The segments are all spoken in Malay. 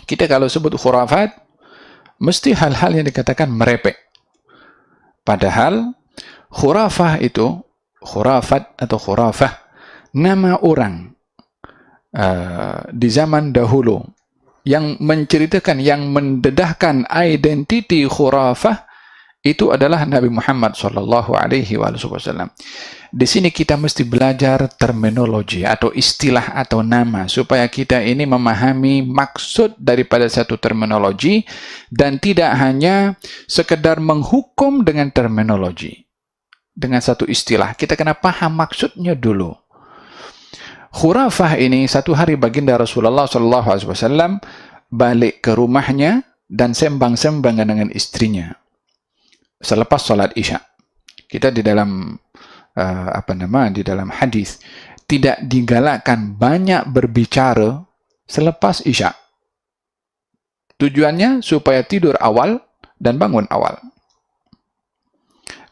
Kita kalau sebut khurafat, mesti hal-hal yang dikatakan merepek. Padahal khurafah itu, khurafat atau khurafah, nama orang di zaman dahulu yang menceritakan, yang mendedahkan identiti khurafah itu adalah Nabi Muhammad SAW. Di sini kita mesti belajar terminologi atau istilah atau nama supaya kita ini memahami maksud daripada satu terminologi dan tidak hanya sekedar menghukum dengan terminologi. Dengan satu istilah, kita kena paham maksudnya dulu. Khurafah ini, satu hari baginda Rasulullah SAW balik ke rumahnya dan sembang-sembang dengan istrinya selepas salat Isya. Kita di dalam di dalam hadis tidak digalakkan banyak berbicara selepas Isya. Tujuannya supaya tidur awal dan bangun awal.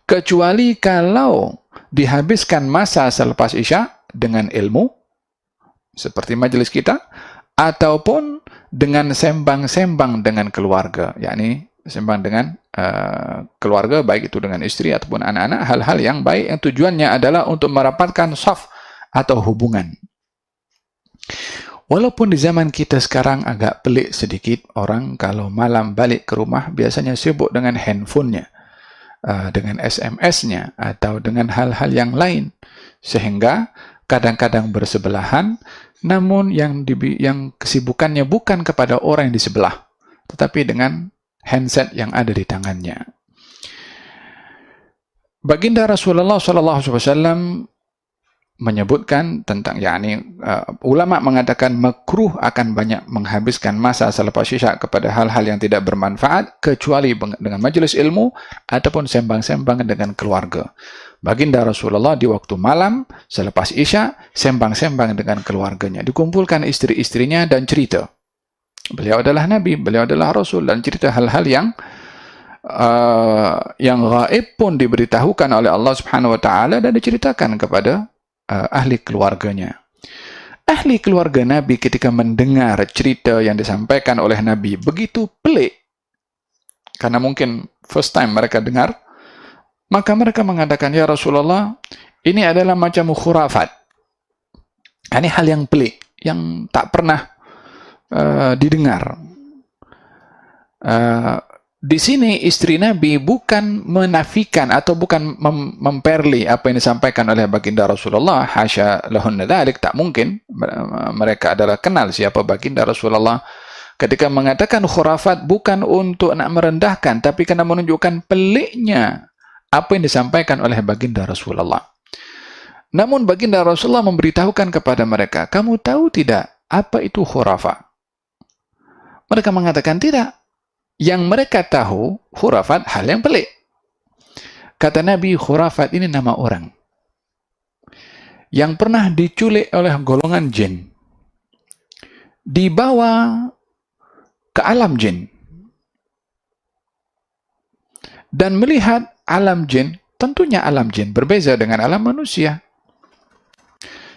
Kecuali kalau dihabiskan masa selepas Isya dengan ilmu seperti majelis kita, ataupun dengan sembang-sembang dengan keluarga, yakni sembang dengan keluarga, baik itu dengan istri ataupun anak-anak, hal-hal yang baik yang tujuannya adalah untuk merapatkan saf atau hubungan. Walaupun di zaman kita sekarang agak pelik sedikit, orang kalau malam balik ke rumah biasanya sibuk dengan handphonenya, dengan SMS-nya, atau dengan hal-hal yang lain, sehingga kadang-kadang bersebelahan, namun yang kesibukannya bukan kepada orang yang di sebelah, tetapi dengan handset yang ada di tangannya. Baginda Rasulullah SAW menyebutkan tentang, ulama mengatakan makruh akan banyak menghabiskan masa selepas Isya kepada hal-hal yang tidak bermanfaat, kecuali dengan majelis ilmu ataupun sembang-sembang dengan keluarga. Baginda Rasulullah di waktu malam selepas Isya sembang-sembang dengan keluarganya, dikumpulkan istri-istrinya dan cerita. Beliau adalah Nabi, beliau adalah Rasul, dan cerita hal-hal yang gaib pun diberitahukan oleh Allah Subhanahu wa taala dan diceritakan kepada ahli keluarganya. Ahli keluarga Nabi ketika mendengar cerita yang disampaikan oleh Nabi begitu pelik, karena mungkin first time mereka dengar, maka mereka mengatakan, ya Rasulullah, ini adalah macam khurafat. Ini hal yang pelik, yang tak pernah didengar. Di sini istri Nabi bukan menafikan atau bukan memperli apa yang disampaikan oleh baginda Rasulullah. Hasya lahunna dzalik, tak mungkin. Mereka adalah kenal siapa baginda Rasulullah. Ketika mengatakan khurafat bukan untuk nak merendahkan, tapi karena menunjukkan peliknya apa yang disampaikan oleh baginda Rasulullah. Namun baginda Rasulullah memberitahukan kepada mereka, kamu tahu tidak apa itu khurafat? Mereka mengatakan tidak. Yang mereka tahu khurafat hal yang pelik. Kata Nabi, khurafat ini nama orang yang pernah diculik oleh golongan jin, dibawa ke alam jin, dan melihat alam jin. Tentunya alam jin berbeza dengan alam manusia.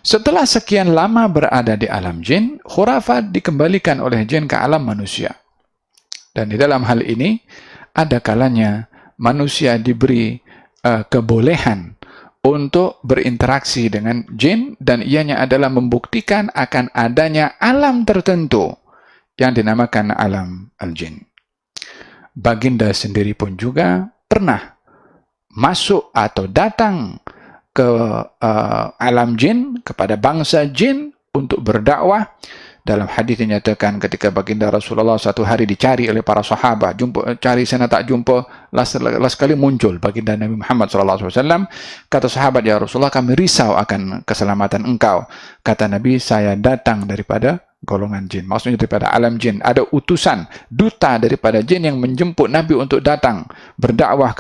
Setelah sekian lama berada di alam jin, khurafat dikembalikan oleh jin ke alam manusia. Dan di dalam hal ini, ada kalanya manusia diberi kebolehan untuk berinteraksi dengan jin, dan ianya adalah membuktikan akan adanya alam tertentu yang dinamakan alam al-jin. Baginda sendiri pun juga pernah masuk atau datang ke alam jin, kepada bangsa jin untuk berdakwah. Dalam hadis dinyatakan ketika baginda Rasulullah satu hari dicari oleh para sahabat, cari sana tak jumpa, last kali muncul baginda Nabi Muhammad SAW. Kata sahabat, ya Rasulullah, kami risau akan keselamatan engkau. Kata Nabi, saya datang daripada golongan jin, maksudnya daripada alam jin. Ada utusan, duta daripada jin yang menjemput Nabi untuk datang berdakwah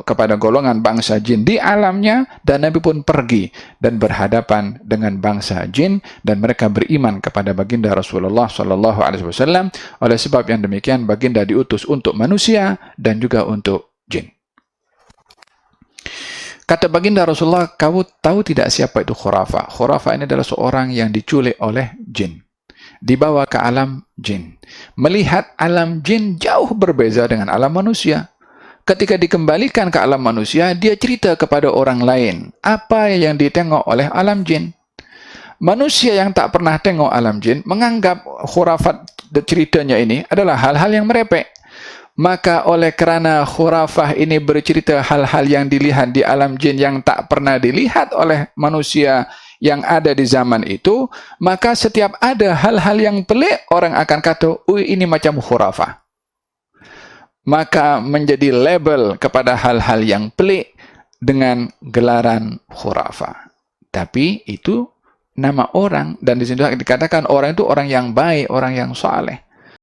kepada golongan bangsa jin di alamnya, dan Nabi pun pergi dan berhadapan dengan bangsa jin, dan mereka beriman kepada baginda Rasulullah SAW. Oleh sebab yang demikian, baginda diutus untuk manusia dan juga untuk jin. Kata baginda Rasulullah, kamu tahu tidak siapa itu khurafah? Khurafah ini adalah seorang yang diculik oleh jin. dibawa ke alam jin. Melihat alam jin jauh berbeza dengan alam manusia. Ketika dikembalikan ke alam manusia, dia cerita kepada orang lain apa yang ditengok oleh alam jin. Manusia yang tak pernah tengok alam jin menganggap khurafat ceritanya ini adalah hal-hal yang merepek. Maka oleh kerana khurafah ini bercerita hal-hal yang dilihat di alam jin yang tak pernah dilihat oleh manusia yang ada di zaman itu, maka setiap ada hal-hal yang pelik, orang akan kata, ini macam khurafah. Maka menjadi label kepada hal-hal yang pelik dengan gelaran khurafah. Tapi itu nama orang, dan di sini dikatakan orang itu orang yang baik, orang yang saleh.